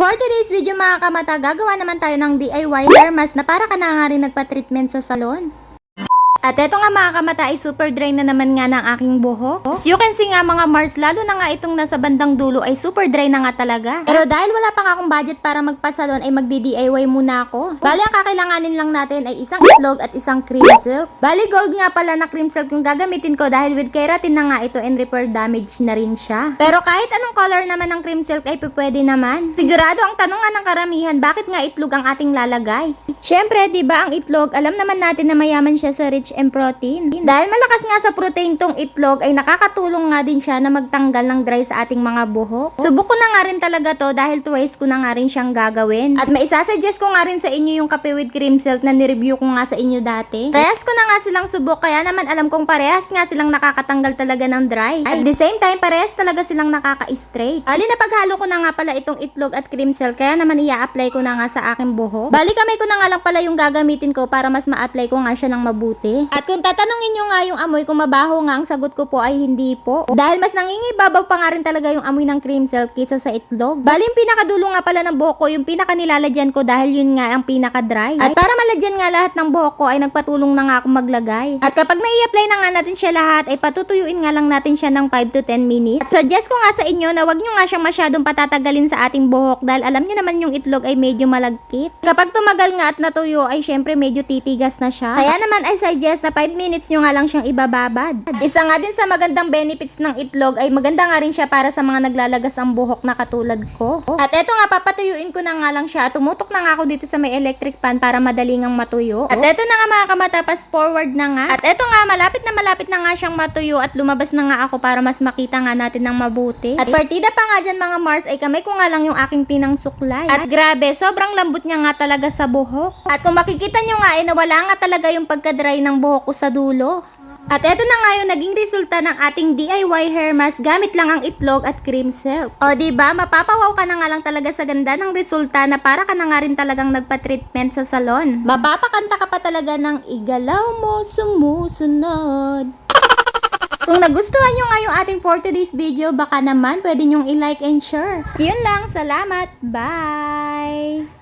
For today's video mga kamata, gagawa naman tayo ng DIY hair mask na para ka na nga rin nagpa-treatment sa salon. At eto nga mga kamata ay super dry na naman nga ng aking buhok. As you can see nga mga Mars, lalo na nga itong nasa bandang dulo ay super dry na nga talaga. Pero dahil wala pa nga akong budget para magpasalon ay magdi-DIY muna ako. Bali ang kakailanganin lang natin ay isang itlog at isang cream silk. Bali gold nga pala na cream silk yung gagamitin ko dahil with keratin na nga ito and repair damage na rin siya. Pero kahit anong color naman ng cream silk ay pwede naman. Sigurado ang tanong nga ng karamihan, bakit nga itlog ang ating lalagay? Syempre, di ba ang itlog, alam naman natin na mayaman siya sa rich and protein. Dahil malakas nga sa protein tong itlog ay nakakatulong nga din siya na magtanggal ng dry sa ating mga buhok. Subok ko na nga rin talaga to dahil twice ko na nga rin siyang gagawin. At maisasuggest ko nga rin sa inyo yung kape with cream silk na nireview ko nga sa inyo dati. Parehas ko na nga silang subok kaya naman alam kong parehas nga silang nakakatanggal talaga ng dry. At the same time parehas talaga silang nakaka-straight. Bali na paghalo ko na nga pala itong itlog at cream silk kaya naman i-apply ko na nga sa aking buhok. Bali kamay ko na nga lang pala yung gagamitin ko para mas ma-apply ko nga siya ng mabuti. At kung tatanungin nyo nga yung amoy kung mabaho nga, ang sagot ko po ay hindi po. Dahil mas nangingibabaw pa nga rin talaga yung amoy ng cream silk kisa sa itlog. Bali yung pinakadulo nga pala ng buhok ko, yung pinaka nilalagyan ko dahil yun nga ang pinaka dry. At para malagyan nga lahat ng buhok ko ay nagpatulong na nga ako maglagay. At kapag nai-apply na nga natin siya lahat ay patutuyuin nga lang natin siya ng 5 to 10 minutes. At suggest ko nga sa inyo na wag nyo nga siyang masyadong patatagalin sa ating buhok dahil alam nyo naman yung itlog ay medyo malagkit. Kapag tumagal nga at natuyo ay syempre medyo titigas na siya. Kaya naman ay suggest na 5 minutes nyo nga lang siyang ibababad. At isa nga din sa magandang benefits ng itlog ay maganda nga rin siya para sa mga naglalagas ang buhok na katulad ko. At eto nga papatuyuin ko na nga lang siya at tumutok na nga ako dito sa may electric pan para madali ngang matuyo. At eto na nga mga kamata, fast forward na nga. At eto nga malapit na nga siyang matuyo at lumabas na nga ako para mas makita nga natin ng mabuti. At partida pa nga dyan mga Mars ay kamay ko nga lang yung aking pinang suklay. At grabe, sobrang lambot niya nga talaga sa buhok. At kung makikita nyo nga ay nawala nga talaga yung pagka-dry ng buhok ko sa dulo. At eto na nga yung naging resulta ng ating DIY hair mask gamit lang ang itlog at cream silk. O diba, mapapawaw ka na nga lang talaga sa ganda ng resulta na para ka na nga rin talagang nagpa-treatment sa salon. Mapapakanta ka pa talaga ng igalaw mo sumusunod. Kung nagustuhan nyo nga yung ating for today's video, baka naman pwede nyong i-like and share. Yun lang, salamat, bye!